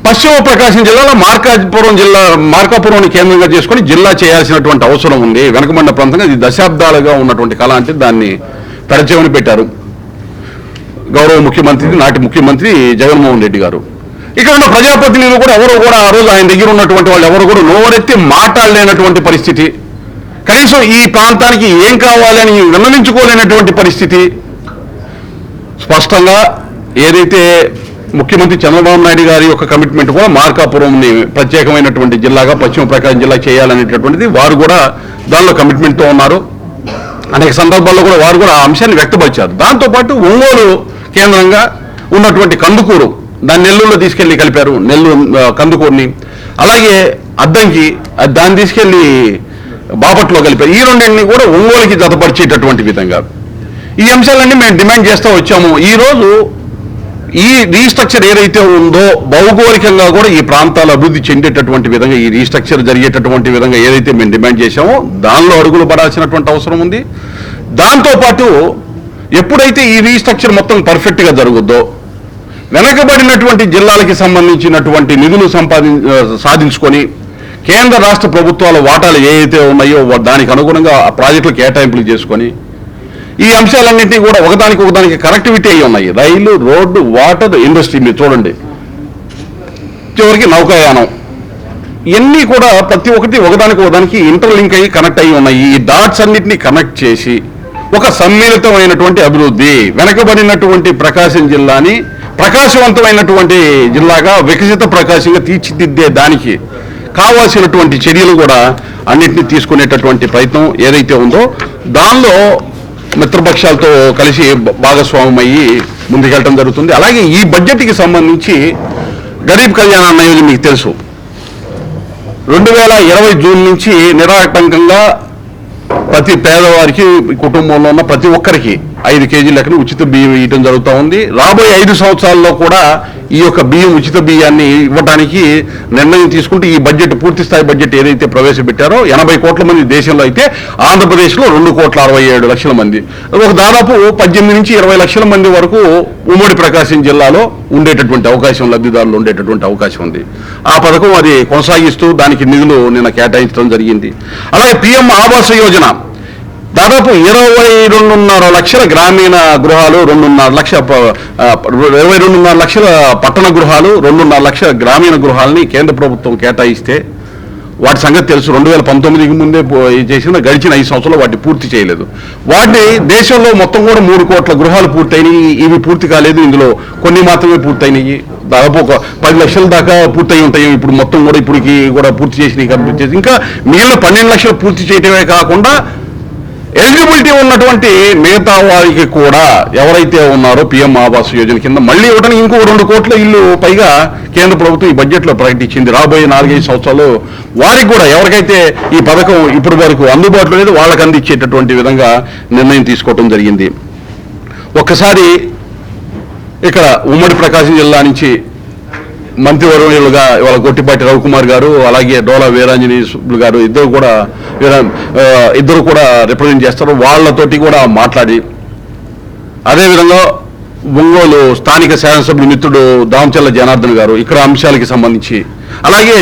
పశ్చిమ ప్రకాశం జిల్లాలో మార్కాపురం కేంద్రంగా చేసుకొని జిల్లా చేయాల్సినటువంటి అవసరం ఉంది. వెనకబడిన ప్రాంతంగా ఇది దశాబ్దాలుగా ఉన్నటువంటి కళ అంటే దాన్ని పరిచయం పెట్టారు గౌరవ ముఖ్యమంత్రి నాటి ముఖ్యమంత్రి జగన్మోహన్ రెడ్డి గారు. ఇక్కడ ఉన్న ప్రజాప్రతినిధులు కూడా ఎవరు కూడా ఆ రోజు ఆయన దగ్గర ఉన్నటువంటి వాళ్ళు ఎవరు కూడా నోరెత్తి మాట్లాడలేనటువంటి పరిస్థితి, కనీసం ఈ ప్రాంతానికి ఏం కావాలని విన్నవించుకోలేనటువంటి పరిస్థితి. స్పష్టంగా ఏదైతే ముఖ్యమంత్రి చంద్రబాబు నాయుడు గారి యొక్క కమిట్మెంట్ కూడా మార్కాపురంని ప్రత్యేకమైనటువంటి జిల్లాగా పశ్చిమ ప్రకాశం జిల్లా చేయాలనేటటువంటిది వారు కూడా దానిలో కమిట్మెంట్తో ఉన్నారు. అనేక సందర్భాల్లో కూడా వారు కూడా ఆ అంశాన్ని వ్యక్తపరిచారు. దాంతోపాటు ఒంగోలు కేంద్రంగా ఉన్నటువంటి కందుకూరు దాన్ని నెల్లూరులో తీసుకెళ్లి కలిపారు, కందుకూరుని. అలాగే అద్దంకి దాన్ని తీసుకెళ్లి బాపట్లో కలిపారు. ఈ రెండింటిని కూడా ఒంగోలుకి జతపరిచేటటువంటి విధంగా ఈ అంశాలన్నీ మేము డిమాండ్ చేస్తూ వచ్చాము. ఈరోజు ఈ రీస్ట్రక్చర్ ఏదైతే ఉందో భౌగోళికంగా కూడా ఈ ప్రాంతాలు అభివృద్ధి చెందేటటువంటి విధంగా ఈ రీస్ట్రక్చర్ జరిగేటటువంటి విధంగా ఏదైతే మేము డిమాండ్ చేశామో దానిలో అడుగులు పడాల్సినటువంటి అవసరం ఉంది. దాంతోపాటు ఎప్పుడైతే ఈ రీస్ట్రక్చర్ మొత్తం పర్ఫెక్ట్గా జరుగుద్దో వెనకబడినటువంటి జిల్లాలకి సంబంధించినటువంటి నిధులు సాధించుకొని కేంద్ర రాష్ట్ర ప్రభుత్వాల వాటాలు ఏవైతే ఉన్నాయో దానికి అనుగుణంగా ఆ ప్రాజెక్టులు కేటాయింపులు చేసుకొని ఈ అంశాలన్నింటినీ కూడా ఒకదానికి కనెక్టివిటీ అయి ఉన్నాయి. రైలు, రోడ్డు, వాటర్, ఇండస్ట్రీ మీరు చూడండి, చివరికి నౌకాయానం, ఇవన్నీ కూడా ప్రతి ఒక్కటి ఒకదానికి ఇంటర్లింక్ అయ్యి కనెక్ట్ అయ్యి ఉన్నాయి. ఈ డాట్స్ అన్నింటినీ కనెక్ట్ చేసి ఒక సమ్మిళితమైనటువంటి అభివృద్ధి వెనకబడినటువంటి ప్రకాశం జిల్లాని ప్రకాశవంతమైనటువంటి జిల్లాగా వికసిత ప్రకాశంగా తీర్చిదిద్దే దానికి కావాల్సినటువంటి చర్యలు కూడా అన్నింటినీ తీసుకునేటటువంటి ప్రయత్నం ఏదైతే ఉందో దానిలో మిత్రపక్షాలతో కలిసి భాగస్వామ్యం అయ్యి ముందుకెళ్ళడం జరుగుతుంది. అలాగే ఈ బడ్జెట్కి సంబంధించి గరీబ్ కళ్యాణ అన్న యోజన మీకు తెలుసు 2020 జూన్ నుంచి నిరాటంకంగా ప్రతి పేదవారికి కుటుంబంలో ఉన్న ప్రతి ఒక్కరికి 5 కేజీల లెక్కన ఉచిత బియ్యం ఇవ్వడం జరుగుతూ ఉంది. రాబోయే 5 సంవత్సరాల్లో కూడా ఈ యొక్క బియ్యం ఉచిత బియ్యాన్ని ఇవ్వడానికి నిర్ణయం తీసుకుంటూ ఈ బడ్జెట్ పూర్తి స్థాయి బడ్జెట్ ఏదైతే ప్రవేశపెట్టారో 80 కోట్ల మంది దేశంలో అయితే ఆంధ్రప్రదేశ్లో 2,67,00,000 మంది, ఒక దాదాపు 18 నుంచి 20 లక్షల మంది వరకు ఉమ్మడి ప్రకాశం జిల్లాలో ఉండేటటువంటి అవకాశం, లబ్ధిదారులు ఉండేటటువంటి అవకాశం ఉంది. ఆ పథకం అది కొనసాగిస్తూ దానికి నిధులు నిన్న కేటాయించడం జరిగింది. అలాగే పిఎం ఆవాస యోజన దాదాపు 22.5 లక్షల గ్రామీణ గృహాలు, 22.5 లక్షల పట్టణ గృహాలు, 2.5 లక్షల గ్రామీణ గృహాలని కేంద్ర ప్రభుత్వం కేటాయిస్తే వాటి సంగతి తెలుసు. 2019కి ముందే చేసిన గడిచిన 5 సంవత్సరాలు వాటిని పూర్తి చేయలేదు. వాటిని దేశంలో మొత్తం కూడా 3 కోట్ల గృహాలు పూర్తయినాయి. ఇవి పూర్తి కాలేదు, ఇందులో కొన్ని మాత్రమే పూర్తయినాయి. దాదాపు ఒక 10 లక్షల దాకా పూర్తయి ఉంటాయి. ఇప్పుడు మొత్తం కూడా ఇప్పటికి కూడా పూర్తి చేసినవి కనిపించేది. ఇంకా మిగిలిన 12 లక్షలు పూర్తి చేయటమే కాకుండా ఎలిజిబిలిటీ ఉన్నటువంటి మిగతా వారికి కూడా ఎవరైతే ఉన్నారో పిఎం ఆవాస్ యోజన కింద మళ్ళీ ఇవ్వడానికి ఇంకో 2 కోట్ల ఇల్లు పైగా కేంద్ర ప్రభుత్వం ఈ బడ్జెట్లో ప్రకటించింది. రాబోయే 4-5 సంవత్సరాలు వారికి కూడా ఎవరికైతే ఈ పథకం ఇప్పటి వరకు అందుబాటులో లేదు వాళ్ళకి అందించేటటువంటి విధంగా నిర్ణయం తీసుకోవడం జరిగింది. ఒక్కసారి ఇక్కడ ఉమ్మడి ప్రకాశం జిల్లా నుంచి మంత్రివర్యులుగా ఇవాళ గొట్టిపాటి రవికుమార్ గారు, అలాగే డోలా వీరాంజనేయులు గారు ఇద్దరు కూడా రిప్రజెంట్ చేస్తారు. వాళ్ళతోటి కూడా మాట్లాడి, అదేవిధంగా ఒంగోలు స్థానిక శాసనసభ్యులు మిత్రుడు దామచల్ల జనార్దన్ గారు ఇక్కడ అంశాలకి సంబంధించి, అలాగే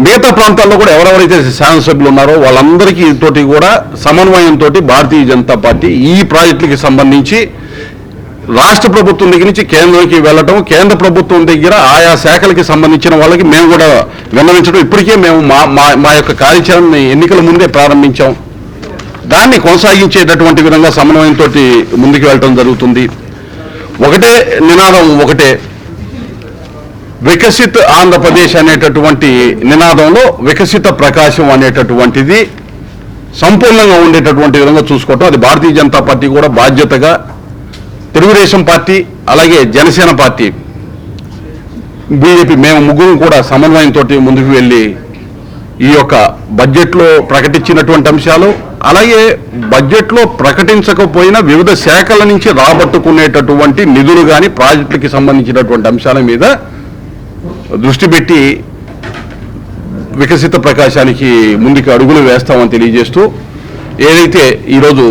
మిగతా ప్రాంతాల్లో కూడా ఎవరెవరైతే శాసనసభ్యులు ఉన్నారో వాళ్ళందరికీ తోటి కూడా సమన్వయంతో భారతీయ జనతా పార్టీ ఈ ప్రాజెక్టులకి సంబంధించి రాష్ట్ర ప్రభుత్వం దగ్గర నుంచి కేంద్రానికి వెళ్ళటం, కేంద్ర ప్రభుత్వం దగ్గర ఆయా శాఖలకి సంబంధించిన వాళ్ళకి మేము కూడా విన్నవించడం, ఇప్పటికే మేము మా యొక్క కార్యాచరణని ఎన్నికల ముందే ప్రారంభించాం. దాన్ని కొనసాగించేటటువంటి విధంగా సమన్వయంతో ముందుకు వెళ్ళటం జరుగుతుంది. ఒకటే నినాదం, ఒకటే వికసిత్ ఆంధ్రప్రదేశ్ అనేటటువంటి నినాదంలో వికసిత ప్రకాశం అనేటటువంటిది సంపూర్ణంగా ఉండేటటువంటి విధంగా చూసుకోవటం, అది భారతీయ జనతా పార్టీ కూడా బాధ్యతగా, తెలుగుదేశం పార్టీ అలాగే జనసేన పార్టీ, బీజేపీ మేము ముగ్గురు కూడా సమన్వయంతో ముందుకు వెళ్ళి ఈ యొక్క బడ్జెట్లో ప్రకటించినటువంటి అంశాలు, అలాగే బడ్జెట్లో ప్రకటించకపోయినా వివిధ శాఖల నుంచి రాబట్టుకునేటటువంటి నిధులు కానీ ప్రాజెక్టులకి సంబంధించినటువంటి అంశాల మీద దృష్టి పెట్టి వికసిత ప్రకాశానికి ముందుకు అడుగులు వేస్తామని తెలియజేస్తూ, ఏదైతే ఈరోజు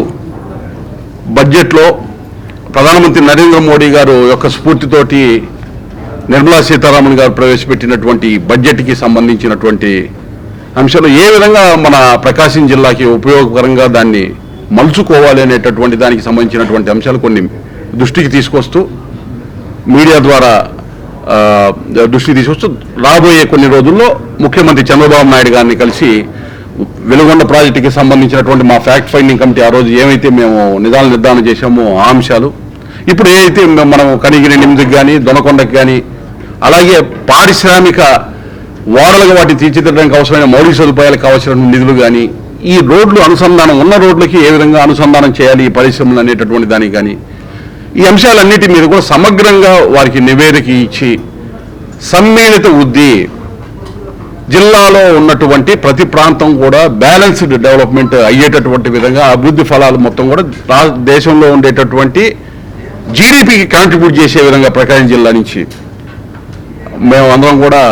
బడ్జెట్లో ప్రధానమంత్రి నరేంద్ర మోడీ గారు యొక్క స్ఫూర్తితోటి నిర్మలా సీతారామన్ గారు ప్రవేశపెట్టినటువంటి బడ్జెట్కి సంబంధించినటువంటి అంశాలు ఏ విధంగా మన ప్రకాశం జిల్లాకి ఉపయోగకరంగా దాన్ని మలుచుకోవాలి అనేటటువంటి దానికి సంబంధించినటువంటి అంశాలు కొన్ని దృష్టికి తీసుకొస్తూ, మీడియా ద్వారా దృష్టికి తీసుకొస్తూ రాబోయే కొన్ని రోజుల్లో ముఖ్యమంత్రి చంద్రబాబు నాయుడు గారిని కలిసి వెలుగొండ ప్రాజెక్టుకి సంబంధించినటువంటి మా ఫ్యాక్ట్ ఫైండింగ్ కమిటీ ఆ రోజు ఏమైతే మేము నిజాలు నిర్ధారణ చేశామో ఆ అంశాలు, ఇప్పుడు ఏదైతే మనం కనిగిరి నిమిదికి కానీ దొనకొండకి కానీ, అలాగే పారిశ్రామిక ఓడలుగా వాటిని తీర్చిదిద్దడానికి అవసరమైన మౌలిక సదుపాయాలకు కావాల్సిన నిధులు కానీ, ఈ రోడ్లు అనుసంధానం ఉన్న రోడ్లకి ఏ విధంగా అనుసంధానం చేయాలి ఈ పరిశ్రమలు అనేటటువంటి దానికి కానీ, ఈ అంశాలన్నిటి మీద కూడా సమగ్రంగా వారికి నివేదిక ఇచ్చి సమ్మిళిత వృద్ధి, జిల్లాలో ఉన్నటువంటి ప్రతి ప్రాంతం కూడా బ్యాలెన్స్డ్ డెవలప్మెంట్ అయ్యేటటువంటి విధంగా అభివృద్ధి ఫలాలు మొత్తం కూడా దేశంలో ఉండేటటువంటి జీడీపీకి కాంట్రిబ్యూట్ చేసే విధంగా ప్రకాశం జిల్లా నుంచి మేము అందరం కూడా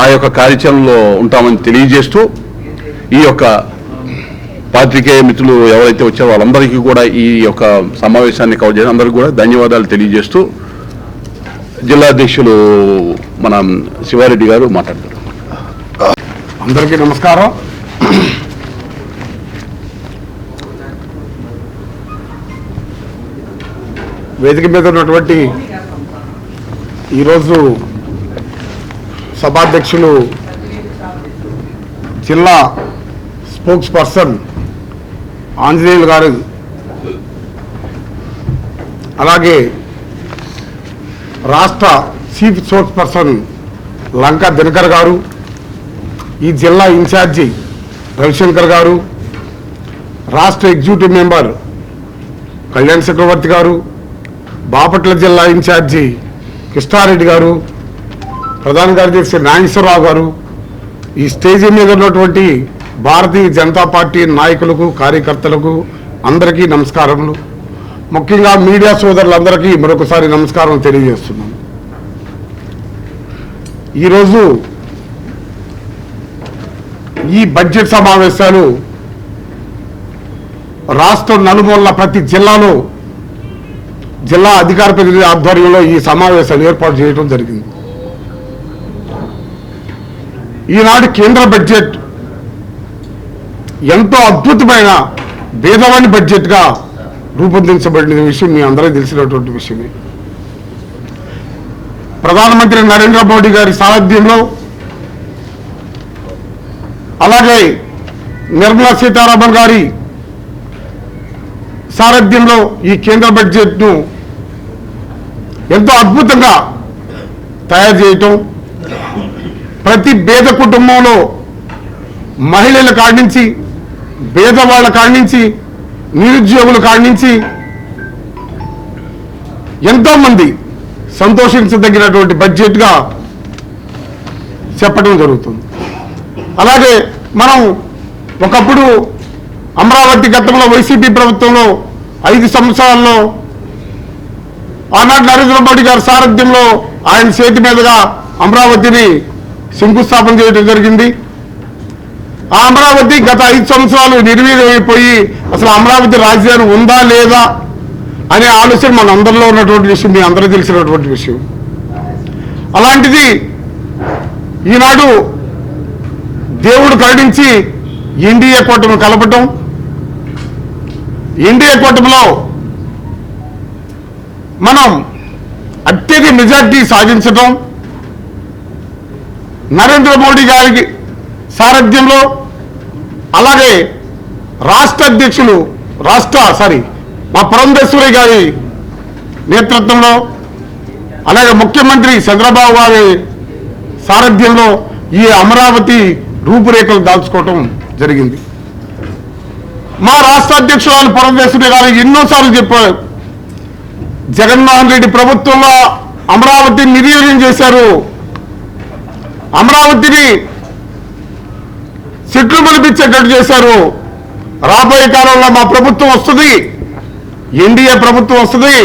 ఆ యొక్క కార్యాచరణలో ఉంటామని తెలియజేస్తూ, ఈ యొక్క పాత్రికేయ మిత్రులు ఎవరైతే వచ్చారో వాళ్ళందరికీ కూడా ఈ యొక్క సమావేశాన్ని కవర్ చేసిన అందరికీ కూడా ధన్యవాదాలు తెలియజేస్తూ జిల్లా అధ్యక్షులు మన శివారెడ్డి గారు మాట్లాడతారు. అందరికీ నమస్కారం. వేదిక మీద ఉన్నటువంటి ఈరోజు సభాధ్యక్షులు జిల్లా స్పోక్స్ పర్సన్ ఆంజనేయులు గారు, అలాగే రాష్ట్ర chief spokes person Lanka Dinakar గారు, ఈ జిల్లా ఇన్ఛార్జి రవిశంకర్ గారు, రాష్ట్ర ఎగ్జిక్యూటివ్ మెంబర్ కళ్యాణ్ చక్రవర్తి గారు, బాపట్ల జిల్లా ఇన్ఛార్జి కృష్ణారెడ్డి గారు, ప్రధాన కార్యదర్శి నాగేశ్వరరావు గారు, ఈ స్టేజీ మీద ఉన్నటువంటి భారతీయ జనతా పార్టీ నాయకులకు కార్యకర్తలకు అందరికీ నమస్కారములు. ముఖ్యంగా మీడియా సోదరులందరికీ మరొకసారి నమస్కారం తెలియజేస్తున్నాను. ఈరోజు ఈ బడ్జెట్ సమావేశాలు రాష్ట్రం నలుమూలల ప్రతి జిల్లాలో జిల్లా అధికార ప్రతినిధి ఆధ్వర్యంలో ఈ సమావేశాలు ఏర్పాటు చేయడం జరిగింది. ఈనాడు కేంద్ర బడ్జెట్ ఎంతో అద్భుతమైన భేదవాణి బడ్జెట్గా రూపొందించబడిన విషయం మీ అందరికీ తెలిసినటువంటి విషయమే. ప్రధానమంత్రి నరేంద్ర మోడీ గారి సారథ్యంలో, అలాగే నిర్మలా సీతారామన్ గారి సారథ్యంలో ఈ కేంద్ర బడ్జెట్ను ఎంతో అద్భుతంగా తయారు చేయటం, ప్రతి పేద కుటుంబంలో మహిళల కాడి నుంచి, పేదవాళ్ళ కాడి నుంచి, నిరుద్యోగుల కాడి నుంచి ఎంతోమంది సంతోషించదగినటువంటి బడ్జెట్గా చెప్పడం జరుగుతుంది. అలాగే మనం ఒకప్పుడు అమరావతి గతంలో వైసీపీ ప్రభుత్వంలో 5 సంవత్సరాల్లో ఆనాడు నరేంద్ర మోడీ గారి సారథ్యంలో ఆయన చేతి మీదుగా అమరావతిని శంకుస్థాపన చేయడం జరిగింది. ఆ అమరావతి గత 5 సంవత్సరాలు నిర్వీర్యమైపోయి అసలు అమరావతి రాజధాని ఉందా లేదా అనే ఆలోచన మన అందరిలో ఉన్నటువంటి విషయం, మీ అందరూ తెలిసినటువంటి విషయం. అలాంటిది ఈనాడు దేవుడు కరుణించి ఎన్డీఏ కూటమి కలపటం, ఎన్డీఏ కూటమిలో మనం అత్యధిక మెజార్టీ సాధించడం, నరేంద్ర మోడీ గారికి సారథ్యంలో, అలాగే రాష్ట్ర అధ్యక్షులు మా పురంధేశ్వరి గారి నేతృత్వంలో, అలాగే ముఖ్యమంత్రి చంద్రబాబు గారి సారథ్యంలో ఈ అమరావతి రూపురేఖలు దాల్చుకోవటం జరిగింది. మా రాష్ట్ర అధ్యక్షురాలు పురంధేశ్వరి గారు ఎన్నోసార్లు చెప్పారు, జగన్మోహన్ రెడ్డి ప్రభుత్వంలో అమరావతిని నిర్వీర్యం చేశారు, అమరావతిని చెట్లు మొలిపించేటట్టు చేశారు, రాబోయే కాలంలో మా ప్రభుత్వం వస్తుంది, ఎన్డీఏ ప్రభుత్వం వస్తుంది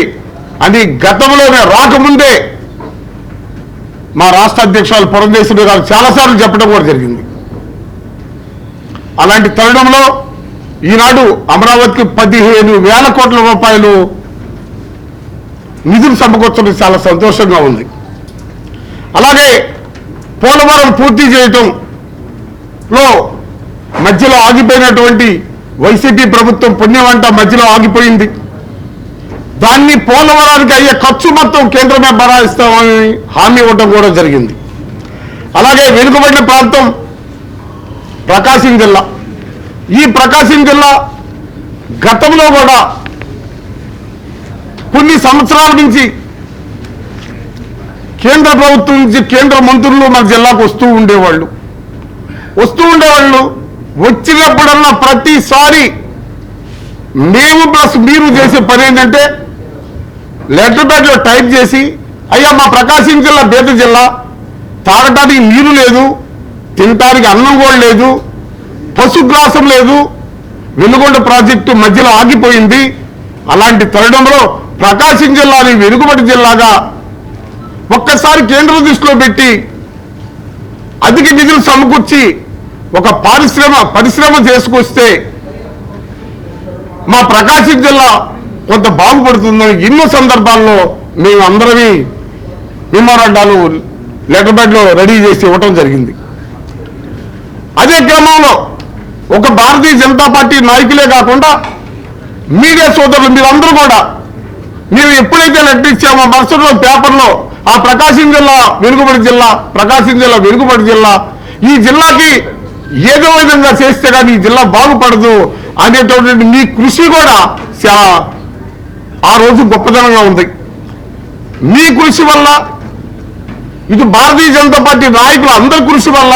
అని గతంలోనే రాకముందే మా రాష్ట్ర అధ్యక్షురాలు పురంధేశ్వరి గారు చాలాసార్లు చెప్పడం కూడా జరిగింది. అలాంటి తరుణంలో ఈనాడు అమరావతికి 15,000 కోట్ల రూపాయలు నిధులు సమకూర్చడం చాలా సంతోషంగా ఉంది. అలాగే పోలవరం పూర్తి చేయటంలో మధ్యలో ఆగిపోయినటువంటి వైసీపీ ప్రభుత్వం పుణ్యమంట మధ్యలో ఆగిపోయింది. దాన్ని పోలవరానికి అయ్యే ఖర్చు మొత్తం కేంద్రమే భరాయిస్తామని హామీ ఇవ్వడం కూడా జరిగింది. అలాగే వెనుకబడిన ప్రాంతం ప్రకాశం జిల్లా, ఈ ప్రకాశం జిల్లా గతంలో కూడా కొన్ని సంవత్సరాల నుంచి కేంద్ర ప్రభుత్వం నుంచి కేంద్ర మంత్రులు మన జిల్లాకు వస్తూ ఉండేవాళ్ళు. వచ్చినప్పుడల్లా ప్రతిసారి మేము ప్లస్ మీరు చేసే పని ఏంటంటే లెటర్ ప్యాడ్లో టైప్ చేసి, అయ్యా మా ప్రకాశం జిల్లా పేద జిల్లా, తాగటానికి నీరు లేదు, తినటానికి అన్నం కూడా లేదు, పశుగ్రాసం లేదు, వెలుగొండ ప్రాజెక్టు మధ్యలో ఆగిపోయింది. అలాంటి తరుణంలో ప్రకాశం జిల్లాని వెనుకబడి జిల్లాగా ఒక్కసారి కేంద్రం దృష్టిలో పెట్టి అధిక నిధులు సమకూర్చి ఒక పరిశ్రమ చేసుకొస్తే మా ప్రకాశం జిల్లా కొంత బాగుపడుతుందని ఎన్నో సందర్భాల్లో మేము అందరమీ మెమోరాండాలు లెటర్ ప్యాడ్లో రెడీ చేసి ఇవ్వటం జరిగింది. అదే క్రమంలో ఒక భారతీయ జనతా పార్టీ నాయకులే కాకుండా మీడియా సోదరులు మీరందరూ కూడా మీరు ఎప్పుడైతే లెటర్ ఇచ్చామో మరుసటి రోజు పేపర్లో ఆ ప్రకాశం జిల్లా వెనుకబడి జిల్లా, ప్రకాశం జిల్లా వెనుకబడి జిల్లా, ఈ జిల్లాకి ఏదో విధంగా చేస్తే కానీ ఈ జిల్లా బాగుపడదు అనేటువంటి మీ కృషి కూడా చాలా ఆ రోజు గొప్పదనంగా ఉంది. మీ కృషి వల్ల, ఇటు భారతీయ జనతా పార్టీ నాయకుల అందరి కృషి వల్ల,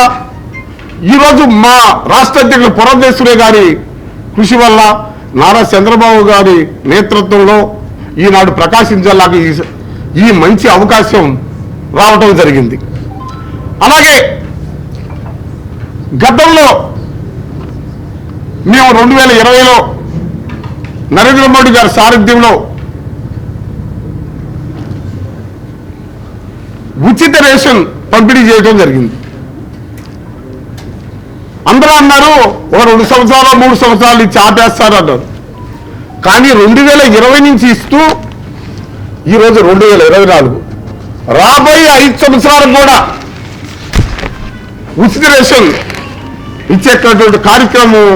ఈరోజు మా రాష్ట్ర అధ్యక్షులు పురంధేశ్వరి గారి కృషి వల్ల, నారా చంద్రబాబు గారి నేతృత్వంలో ఈనాడు ప్రకాశం జిల్లాకి ఈ మంచి అవకాశం రావటం జరిగింది. అలాగే గతంలో మేము 2020లో నరేంద్ర మోడీ గారి సారథ్యంలో ఉచిత రేషన్ పంపిణీ చేయడం జరిగింది. అందరూ అన్నారు ఒక 2 సంవత్సరాలు 3 సంవత్సరాలు ఇచ్చి ఆపేస్తారు అన్నారు. కానీ 2020 నుంచి ఇస్తూ ఈరోజు 2024 రాబోయే 5 సంవత్సరాలు కూడా ఉచిత రేషన్ ఇచ్చేటటువంటి కార్యక్రమం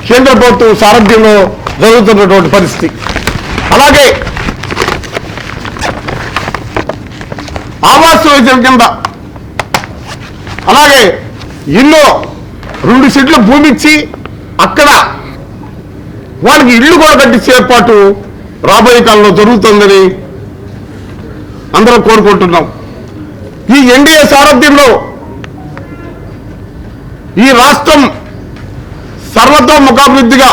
కేంద్ర ప్రభుత్వం సారథ్యంలో జరుగుతున్నటువంటి పరిస్థితి. అలాగే ఆవాస్ యోజన కింద అలాగే ఇల్లు 2 సెంట్ల భూమి ఇచ్చి అక్కడ వాళ్ళకి ఇల్లు కూడా కట్టించే ఏర్పాటు రాబోయే కాలంలో జరుగుతుందని అందరం కోరుకుంటున్నాం. ఈ ఎన్డీఏ సారథ్యంలో ఈ రాష్ట్రం సర్వతోముఖాభివృద్ధిగా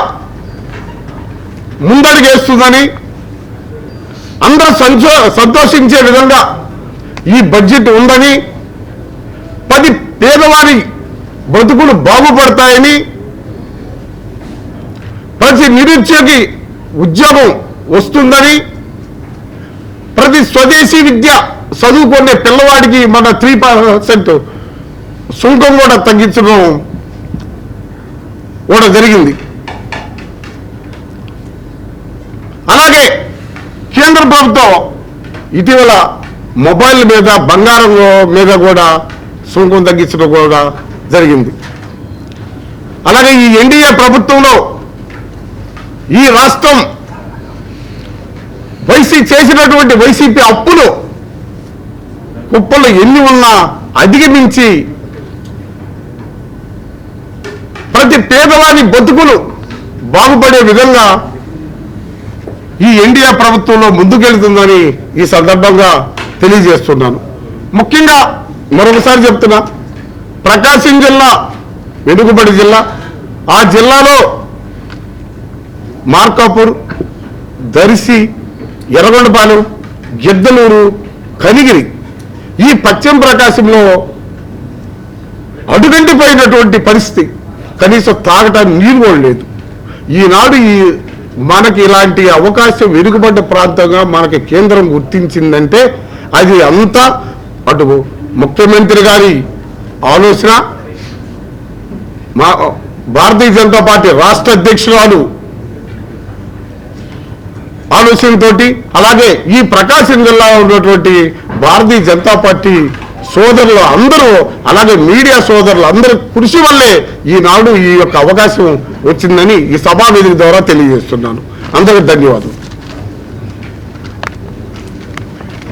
ముందడుగేస్తుందని అందరూ సంతోషించే విధంగా ఈ బడ్జెట్ ఉందని, 10 పేదవారి బతుకులు బాగుపడతాయని, ప్రతి నిరుద్యోగి ఉద్యోగం వస్తుందని, ప్రతి స్వదేశీ విద్య చదువుకునే పిల్లవాడికి మన 3% సుంకం కూడా తగ్గించడం కూడా జరిగింది. అలాగే కేంద్ర ప్రభుత్వం ఇటీవల మొబైల్ మీద బంగారం మీద కూడా సుంకం తగ్గించడం కూడా జరిగింది. అలాగే ఈ ఎన్డీఏ ప్రభుత్వంలో ఈ రాష్ట్రం చేసినటువంటి వైసీపీ అప్పులు కుప్పలు ఎన్ని ఉన్నా అధిగమించి ప్రతి పేదవాని బతుకులు బాగుపడే విధంగా ఈ ఎన్డీఏ ప్రభుత్వంలో ముందుకెళ్తుందని ఈ సందర్భంగా తెలియజేస్తున్నాను. ముఖ్యంగా మరొకసారి చెప్తున్నా, ప్రకాశం జిల్లా వెనుకబడి జిల్లా, ఆ జిల్లాలో మార్కాపూర్, దర్శి, ఎర్రగొండపాలెం, గిద్దలూరు, కనిగిరి, ఈ పశ్చిమ ప్రకాశంలో అడుగంటిపోయినటువంటి పరిస్థితి. కనీసం తాగటానికి నీరు కూడా లేదు. ఈనాడు మనకి ఇలాంటి అవకాశం వెనుకబడ్డ ప్రాంతంగా మనకి కేంద్రం గుర్తించిందంటే అది అంతా అటు ముఖ్యమంత్రి గారి ఆలోచన, మా భారతీయ జనతా పార్టీ రాష్ట్ర అధ్యక్షురాలు ఆలోచనతోటి, అలాగే ఈ ప్రకాశం జిల్లాలో ఉన్నటువంటి భారతీయ జనతా పార్టీ సోదరులు అందరూ, అలాగే మీడియా సోదరులు అందరూ కృషి వల్లే ఈనాడు ఈ యొక్క అవకాశం వచ్చిందని ఈ సభా వేదిక ద్వారా తెలియజేస్తున్నాను. అందరికీ ధన్యవాదాలు.